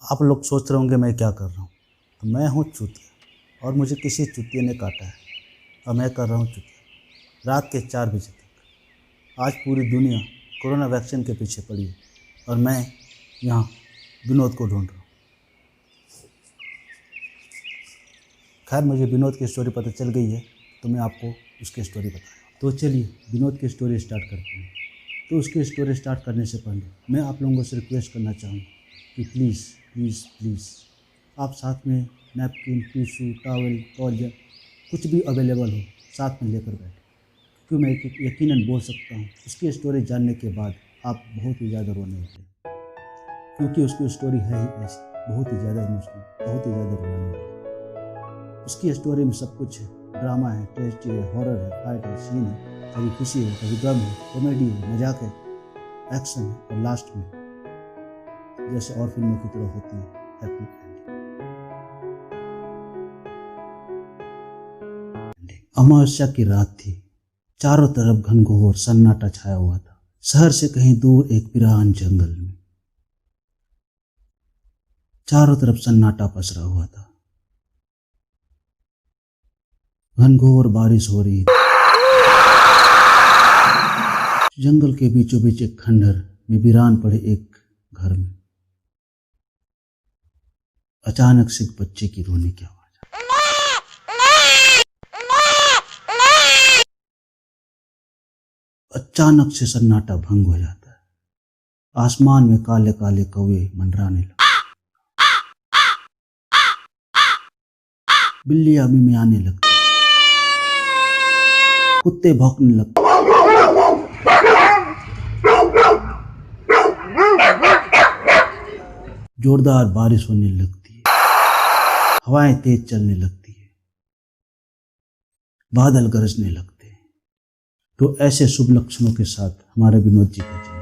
आप लोग सोच रहे होंगे मैं क्या कर रहा हूँ। तो मैं हूँ चूतिया और मुझे किसी चूतिया ने काटा है और मैं कर रहा हूँ चूतिया रात के 4 बजे तक। आज पूरी दुनिया कोरोना वैक्सीन के पीछे पड़ी है और मैं यहाँ विनोद को ढूंढ रहा हूँ। खैर मुझे विनोद की स्टोरी पता चल गई है तो मैं आपको उसकी स्टोरी बताऊँ। तो चलिए विनोद की स्टोरी स्टार्ट करते हैं। तो उसकी स्टोरी स्टार्ट करने से पहले मैं आप लोगों से रिक्वेस्ट करना चाहूँगा कि प्लीज़ प्लीज़ प्लीज़ आप साथ में नैपकिन, टिश्यू, टॉवल, तौलिया कुछ भी अवेलेबल हो साथ में लेकर बैठे, क्योंकि मैं यकीनन बोल सकता हूँ उसकी स्टोरी जानने के बाद आप बहुत ही ज़्यादा रोने लगेंगे, क्योंकि उसकी स्टोरी है ही ऐसी, बहुत ही ज़्यादा इमोशनल, बहुत ही ज़्यादा रुलाने वाली। उसकी स्टोरी में सब कुछ है, ड्रामा है, ट्रेजेडी है, हॉरर है, फाइट है, सीन है, कभी खुशी है, कभी गम है, कॉमेडी है, मजाक है, एक्शन है और लास्ट में जैसे और फिल्मों की तरह होती है हैप्पी एंडिंग। अमावस्या की रात थी। चारों तरफ घनघोर सन्नाटा छाया हुआ था। शहर से कहीं दूर एक वीरान जंगल में चारों तरफ सन्नाटा पसरा हुआ था। घनघोर बारिश हो रही थी। जंगल के बीचों बीच एक खंडहर में वीरान पड़े एक घर में अचानक से एक बच्चे की रोने की आवाज। अचानक से सन्नाटा भंग हो जाता है। आसमान में काले काले कौवे मंडराने लगे। बिल्लियां मिमियाने लगती, कुत्ते भौंकने लगते, जोरदार बारिश होने लगती है, हवाएं तेज चलने लगती है, बादल गरजने लगते हैं। तो ऐसे शुभ लक्षणों के साथ हमारे विनोद जी का जन्म।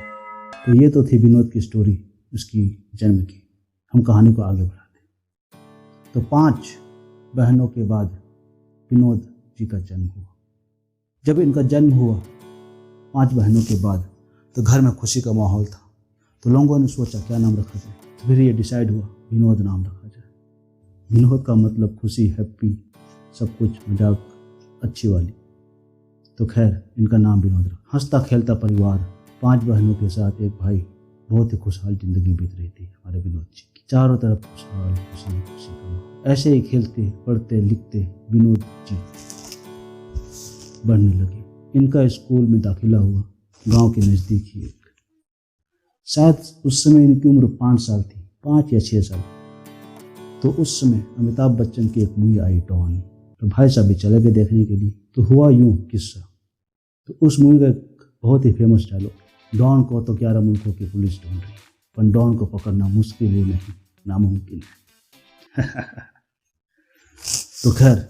तो ये तो थी विनोद की स्टोरी, उसकी जन्म की। हम कहानी को आगे बढ़ाते हैं। तो 5 बहनों के बाद विनोद जी का जन्म हुआ। जब इनका जन्म हुआ 5 बहनों के बाद तो घर में खुशी का माहौल था। तो लोगों ने सोचा क्या नाम रखा जाए, तो फिर ये डिसाइड हुआ विनोद नाम रखा जाए। विनोद का मतलब खुशी, हैप्पी, सब कुछ, मजाक, अच्छी वाली। तो खैर इनका नाम विनोद रखा। हंसता खेलता परिवार, 5 बहनों के साथ एक भाई, बहुत ही खुशहाल जिंदगी बीत रही थी हमारे विनोद जी की। चारों तरफ खुशहाल, खुशी खुशी का माहौल। ऐसे ही खेलते, पढ़ते, लिखते विनोद जी बढ़ने लगे। इनका स्कूल में दाखिला हुआ गांव के नज़दीक ही एक। शायद उस समय इनकी उम्र 5 साल थी, 5 या 6 साल। तो उस समय अमिताभ बच्चन की एक मूवी आई डॉन। तो भाई साहब भी चले गए देखने के लिए। तो हुआ यूं किस्सा। तो उस मूवी का एक बहुत ही फेमस डायलॉग, डॉन को तो 11 मुल्कों की पुलिस ढूंढ रही है, पर डॉन को पकड़ना मुश्किल ही नहीं, नामुमकिन है। तो खैर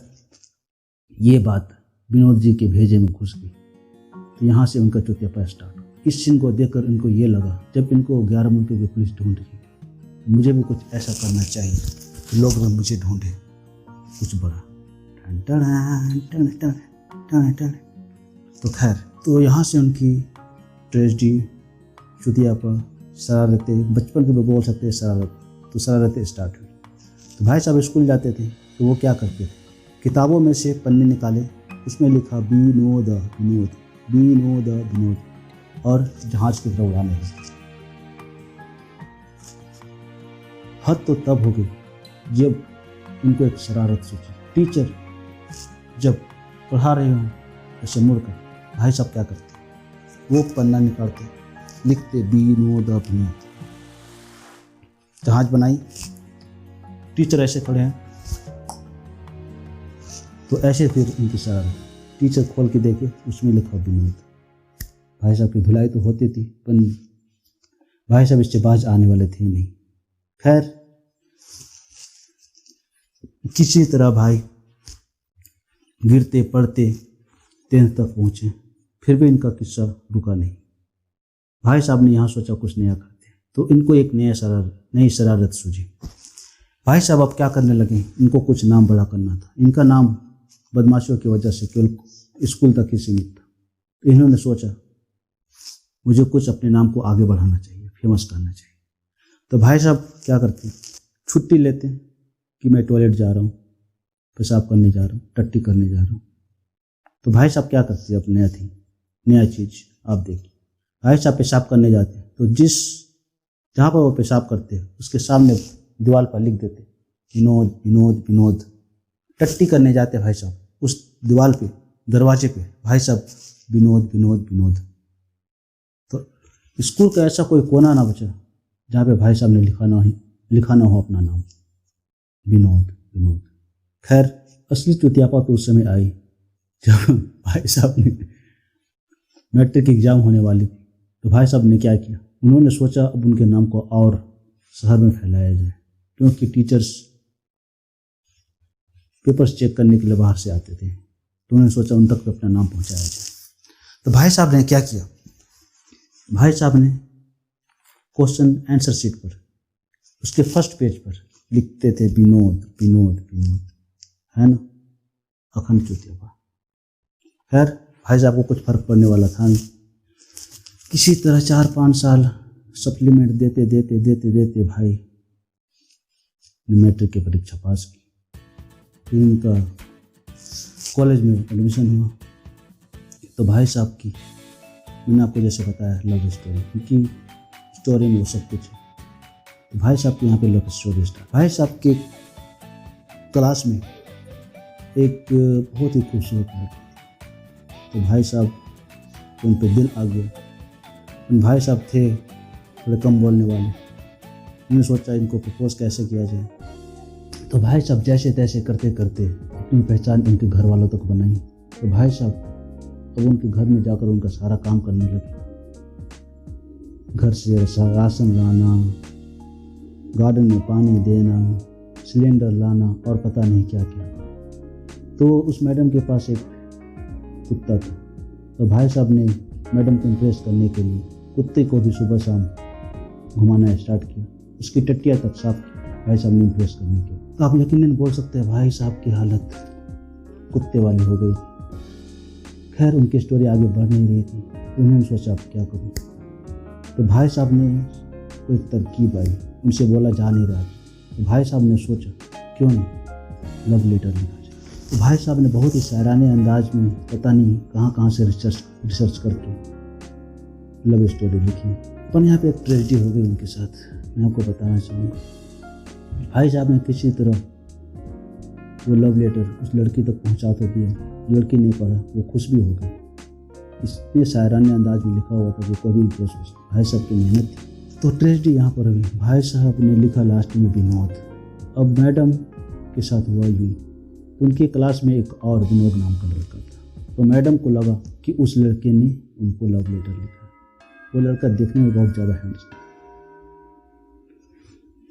ये बात विनोद जी के भेजे में घुस गई। तो यहाँ से उनका चुतियापा स्टार्ट हुआ। इस सीन को देखकर इनको ये लगा, जब इनको 11 मुल्कों की पुलिस ढूंढ रही है तो मुझे भी कुछ ऐसा करना चाहिए कि लोग भी मुझे ढूंढे, कुछ बड़ा। तो खैर तो यहाँ से उनकी ट्रेजेडी, चुतियापा, शरारतें, बचपन के भी बोल सकते हैं शरारत, तो शरारतें स्टार्ट हुई। तो भाई साहब स्कूल जाते थे तो वो क्या करते थे, किताबों में से पन्ने निकाले, उसमें लिखा विनोद विनोद विनोद विनोद, और जहाज की तरह उड़ाने लगे। हद तो तब हो गई जब उनको एक शरारत सूझी। टीचर जब पढ़ा रहे हों ऐसे मुड़कर, भाई साहब क्या करते, वो पन्ना निकालते, लिखते विनोद विनोद। जहाज बनाई, टीचर ऐसे खड़े हैं तो ऐसे फिर उनकी शरारत। टीचर खोल के देखे, उसमें लिखा विनोद। भाई साहब की धुलाई तो होती थी, पर भाई साहब इससे बाज आने वाले थे नहीं। खैर किसी तरह भाई गिरते पड़ते 10th तक पहुँचे, फिर भी इनका किस्सा रुका नहीं। भाई साहब ने यहाँ सोचा कुछ नया करते, तो इनको एक नई शरारत सूझी। भाई साहब अब क्या करने लगे, इनको कुछ नाम बड़ा करना था। इनका नाम बदमाशियों की वजह से केवल स्कूल तक ही सीमित था। तो इन्होंने सोचा मुझे कुछ अपने नाम को आगे बढ़ाना चाहिए, फेमस करना चाहिए। तो भाई साहब क्या करते, छुट्टी लेते हैं कि मैं टॉयलेट जा रहा हूँ, पेशाब करने जा रहा हूँ, टट्टी करने जा रहा हूँ। तो भाई साहब क्या करते हैं, अब नया चीज़ आप देखिए। भाई साहब पेशाब करने जाते हैं तो जहाँ पर वो पेशाब करते हैं उसके सामने दीवार पर लिख देते विनोद विनोद विनोद। टट्टी करने जाते भाई साहब, उस दीवार पे दरवाजे पे भाई साहब विनोद विनोद विनोद। तो स्कूल का ऐसा कोई कोना ना बचा जहाँ पे भाई साहब ने लिखा ना हो अपना नाम विनोद विनोद। खैर असली चुतियापा तो उस समय आई जब भाई साहब ने मैट्रिक एग्जाम होने वाली थी। तो भाई साहब ने क्या किया, उन्होंने सोचा अब उनके नाम को और शहर में फैलाया जाए, क्योंकि टीचर्स पेपर्स चेक करने के लिए बाहर से आते थे। तो उन्होंने सोचा उन तक अपना नाम पहुंचाया जाए। तो भाई साहब ने क्या किया, भाई साहब ने क्वेश्चन आंसर शीट पर उसके फर्स्ट पेज पर लिखते थे विनोद विनोद विनोद, है ना, अखंड चुतियापा। खैर भाई साहब को कुछ फर्क पड़ने वाला था नहीं। किसी तरह 4-5 साल सप्लीमेंट देते देते देते देते भाई ने मैट्रिक की परीक्षा पास की। फिर उनका कॉलेज में एडमिशन हुआ। तो भाई साहब की, मैंने आपको जैसे बताया, लव स्टोरी, क्योंकि स्टोरी में वो सब कुछ है। तो भाई साहब के यहाँ पे लव स्टोरी स्टार्ट। भाई साहब के क्लास में एक बहुत ही खूबसूरत लड़की। तो भाई साहब उन पे दिल आ गया। उन भाई साहब थे थोड़े कम बोलने वाले। उन्होंने सोचा इनको प्रपोज कैसे किया जाए। तो भाई साहब जैसे तैसे करते करते अपनी पहचान उनके घर वालों तक बनाई। तो भाई साहब अब उनके घर में जाकर उनका सारा काम करने लगे। घर से राशन लाना, गार्डन में पानी देना, सिलेंडर लाना और पता नहीं क्या क्या। तो उस मैडम के पास एक कुत्ता था। तो भाई साहब ने मैडम को इम्प्रेस करने के लिए कुत्ते को भी सुबह शाम घुमाना स्टार्ट किया। उसकी टट्टियाँ तक साफ की भाई साहब ने इम्प्रेस करने के। तो आप यकीनन बोल सकते हैं भाई साहब की हालत कुत्ते वाली हो गई। खैर उनकी स्टोरी आगे बढ़ नहीं रही थी। उन्होंने सोचा अब क्या करूँ। तो भाई साहब ने कोई तरकीब आई, उनसे बोला जा नहीं रहा। तो भाई साहब ने सोचा क्यों नहीं लव लेटर लिखा जाए। तो भाई साहब ने बहुत ही शायराने अंदाज में पता नहीं कहाँ से रिसर्च करके लव स्टोरी लिखी। पर यहाँ पे एक ट्रेजेडी हो गई उनके साथ, मैं आपको बताना चाहूँगा। भाई साहब ने किसी तरह वो लव लेटर उस लड़की तक पहुँचा तो दिया। लड़की ने पढ़ा, वो खुश भी हो गई। इतने शायराने अंदाज में लिखा हुआ था कि कभी इम्प्रेस हो सकता। भाई साहब की मेहनत थी। तो ट्रेजेडी यहाँ पर हुई, भाई साहब ने लिखा लास्ट में विनोद। अब मैडम के साथ हुआ यूँ, उनकी क्लास में एक और विनोद नाम का लड़का था। तो मैडम को लगा कि उस लड़के ने उनको लव लेटर लिखा। वो लड़का देखने में बहुत ज़्यादा हैंडसम।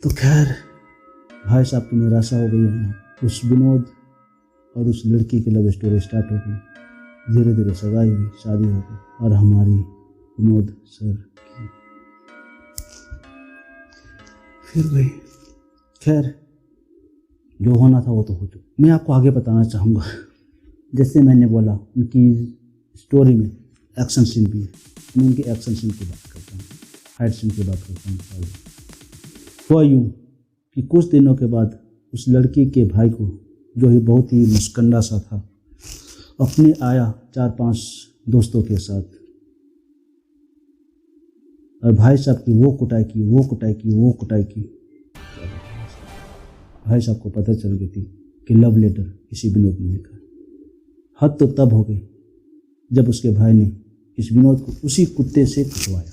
तो खैर भाई साहब की निराशा हो गई है। उस विनोद और उस लड़की की लव स्टोरी स्टार्ट हो गई। धीरे धीरे सगाई हुई, शादी हो गई और हमारी विनोद सर की फिर गई। खैर जो होना था वो तो हो चुका। मैं आपको आगे बताना चाहूँगा, जैसे मैंने बोला उनकी स्टोरी में एक्शन सीन भी है। मैं उनके एक्शन सीन की बात करता हूँ, फाइट सीन की बात करता हूँ। हुआ यूँ कि कुछ दिनों के बाद उस लड़की के भाई को, जो ही बहुत ही मुस्कंडा सा था, अपने आया 4-5 दोस्तों के साथ। और भाई साहब की वो कुटाई की। भाई साहब को पता चल गई थी कि लव लेटर किसी विनोद ने लिखा। हद तो तब हो गई जब उसके भाई ने इस विनोद को उसी कुत्ते से कटवाया।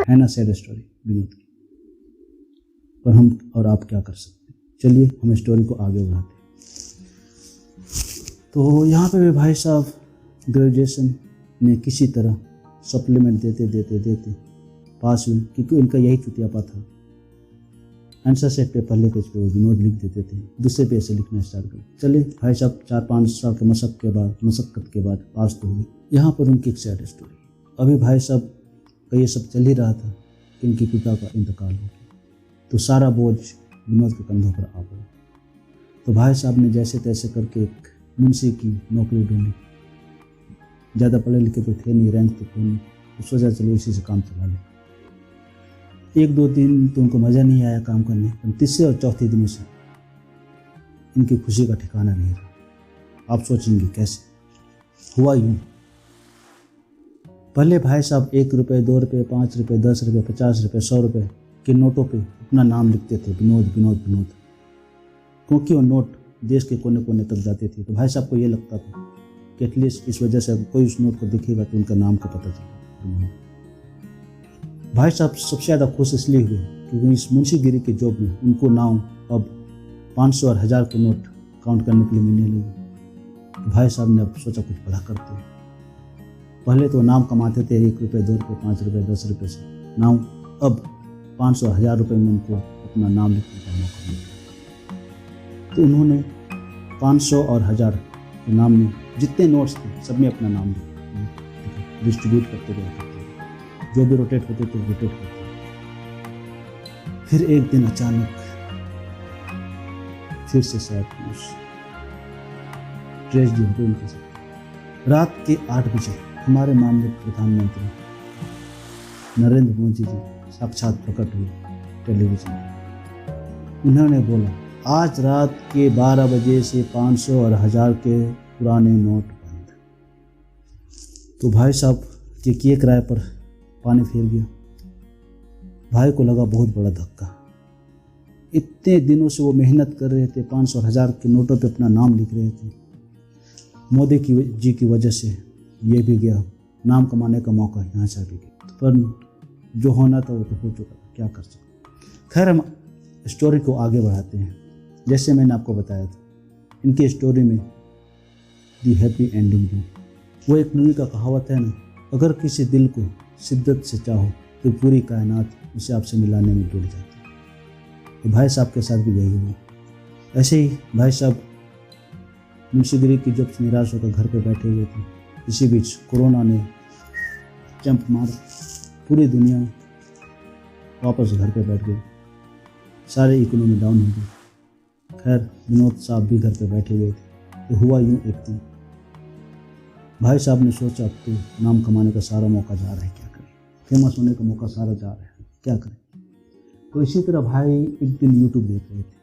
है ना सैड स्टोरी विनोद की। पर हम और आप क्या कर सकते हैं। चलिए हम स्टोरी को आगे बढ़ाते हैं। तो यहाँ पे भी भाई साहब ग्रेजुएशन में किसी तरह सप्लीमेंट देते पास हुए, क्योंकि उनका यही चुतियापा था। आंसर सेट पे पहले पेज पे वो विनोद लिख देते थे, दूसरे पेज से लिखना स्टार्ट कर। चलिए भाई साहब 4-5 साल के मशक्कत के बाद पास तो हुए। यहाँ पर उनकी एक सैड स्टोरी। अभी भाई साहब का ये सब चल ही रहा था कि उनके पिता का इंतकाल हो गया। तो सारा बोझ विनोद के कंधों पर आ पड़ा। तो भाई साहब ने जैसे तैसे करके एक मुंशी की नौकरी ढूंढी। ज़्यादा पढ़े लिखे तो थे नहीं, रैंक तो थे नहीं। तो सोचा चलो इसी से काम चला ले। एक दो दिन तो उनको मज़ा नहीं आया काम करने, पर तीसरे और चौथे दिनों से इनकी खुशी का ठिकाना नहीं रहा। आप सोचेंगे कैसे? हुआ यूँ, पहले भाई साहब 1 रुपये, 2 रुपये, 5 रुपये, 10 रुपये, 50 रुपये, 100 रुपये के नोटों पे अपना नाम लिखते थे, विनोद विनोद विनोद, क्योंकि वो नोट देश के कोने कोने तक जाते थे। तो भाई साहब को ये लगता था कि एटलीस्ट इस वजह से कोई उस नोट को दिखेगा तो उनका नाम का पता चलेगा। भाई साहब सबसे ज़्यादा खुश इसलिए हुए क्योंकि इस मुंशीगिरी के जॉब में उनको नाम अब 500 और 1000 के नोट काउंट करने के लिए मिलने लगे। तो भाई साहब ने अब सोचा कुछ बड़ा करते हैं। पहले तो नाम कमाते थे 1 रुपये, 2 रुपये, 5 रुपये, 10 रुपये से, नाम अब 500 1000 रुपये में उनको अपना नाम लिखने का मौका मिला। तो उन्होंने 500 और 1000 के नाम में जितने नोट्स थे सब में अपना नाम डिस्ट्रीब्यूट करते गए, जो भी रोटेट होते थे रोटेट करते। फिर एक दिन अचानक फिर से शायद ट्रेजेडी हो गई उनके साथ। रात के 8 बजे हमारे माननीय प्रधानमंत्री नरेंद्र मोदी जी साक्षात प्रकट हुए टेलीविजन पर। उन्होंने बोला, आज रात के 12 बजे से 500 और 1000 के पुराने नोट बंद। तो भाई साहब के किए किराए पर पानी फिर गया। भाई को लगा बहुत बड़ा धक्का। इतने दिनों से वो मेहनत कर रहे थे, 500 और 1000 के नोटों पे अपना नाम लिख रहे थे। मोदी जी की वजह से ये भी गया, नाम कमाने का मौका यहाँ से भी गया। पर जो होना था वो तो हो चुका, क्या कर सकते। खैर हम स्टोरी को आगे बढ़ाते हैं। जैसे मैंने आपको बताया था, इनकी स्टोरी में दी हैप्पी एंडिंग भी। वो एक मूवी का कहावत है ना, अगर किसी दिल को शिद्दत से चाहो तो पूरी कायनात उसे आपसे मिलाने में जुट जाती है। तो भाई साहब के साथ भी यही हुआ। ऐसे ही भाई साहब मुंशीगिरी की जब निराश होकर घर पे बैठे हुए थे, इसी बीच कोरोना ने जंप मार, पूरी दुनिया वापस घर पे बैठ गई, सारी इकोनॉमी डाउन हो गई। खैर विनोद साहब भी घर पे बैठे हुए थे। तो हुआ यूँ, एक दिन भाई साहब ने सोचा अब तो नाम कमाने का सारा मौका जा रहा है, क्या करें, फेमस होने का मौका सारा जा रहा है, क्या करें। तो इसी तरह भाई एक दिन यूट्यूब देख रहे थे।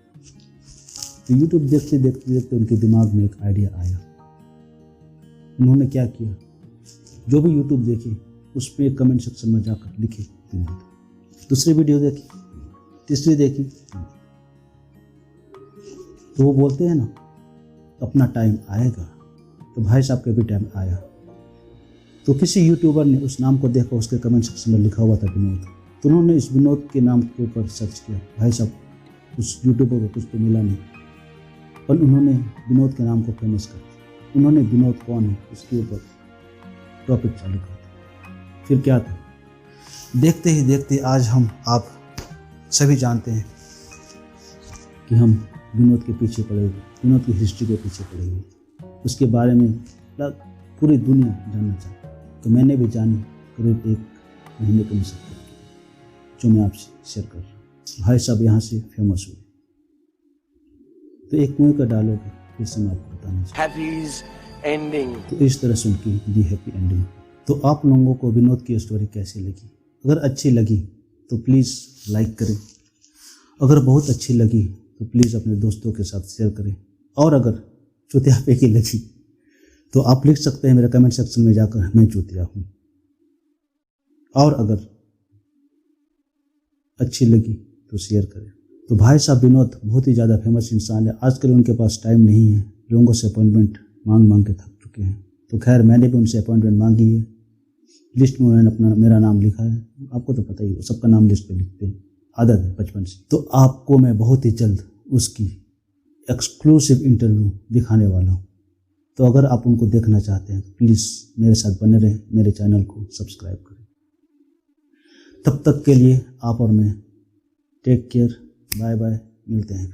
तो यूट्यूब देखते देखते देखते उनके दिमाग में एक आइडिया आया। उन्होंने क्या किया, जो भी यूट्यूब देखे उस पर कमेंट सेक्शन में जाकर लिखे विनोद। दूसरी वीडियो देखी, तीसरी देखी, तो वो बोलते हैं ना अपना टाइम आएगा। तो भाई साहब के भी टाइम आया। तो किसी यूट्यूबर ने उस नाम को देखा, उसके कमेंट सेक्शन में लिखा हुआ था विनोद। तो उन्होंने इस विनोद के नाम के ऊपर सर्च किया। भाई साहब उस यूट्यूबर को कुछ तो मिला नहीं, पर उन्होंने विनोद के नाम को फेमस कर दिया। उन्होंने विनोद कौन है उसके ऊपर टॉपिक चालू कर दिया। फिर क्या था, देखते ही देखते आज हम आप सभी जानते हैं कि हम विनोद के पीछे पड़े हुए, विनोद की हिस्ट्री के पीछे पड़े हुए, उसके बारे में पूरी दुनिया जानना चाहती। तो मैंने भी जानी करीब 1 महीने के मुश्किल, जो मैं आपसे शेयर कर रहा हूँ। भाई साहब यहाँ से फेमस हुए। तो एक मूवी का डायलॉग है, फिर से मैं आपको बताना चाहता हूँ। तो इस तरह से उनकी दी हैप्पी एंडिंग। तो आप लोगों को विनोद की स्टोरी कैसी लगी? अगर अच्छी लगी तो प्लीज़ लाइक करें, अगर बहुत अच्छी लगी तो प्लीज़ अपने दोस्तों के साथ शेयर करें, और अगर चुतिया की लगी तो आप लिख सकते हैं मेरे कमेंट सेक्शन में जाकर, मैं चुतिया हूँ। और अगर अच्छी लगी तो शेयर करें। तो भाई साहब विनोद बहुत ही ज़्यादा फेमस इंसान है। आजकल उनके पास टाइम नहीं है, लोगों से अपॉइंटमेंट मांग मांग के थक चुके हैं। तो खैर मैंने भी उनसे अपॉइंटमेंट मांगी है, लिस्ट में उन्होंने मेरा नाम लिखा है। आपको तो पता ही है, सबका नाम लिस्ट पे लिखते हैं, आदत है बचपन से। तो आपको मैं बहुत ही जल्द उसकी एक्सक्लूसिव इंटरव्यू दिखाने वाला हूँ। तो अगर आप उनको देखना चाहते हैं तो प्लीज़ मेरे साथ बने रहें, मेरे चैनल को सब्सक्राइब करें। तब तक के लिए आप और मैं टेक केयर, बाय बाय, मिलते हैं।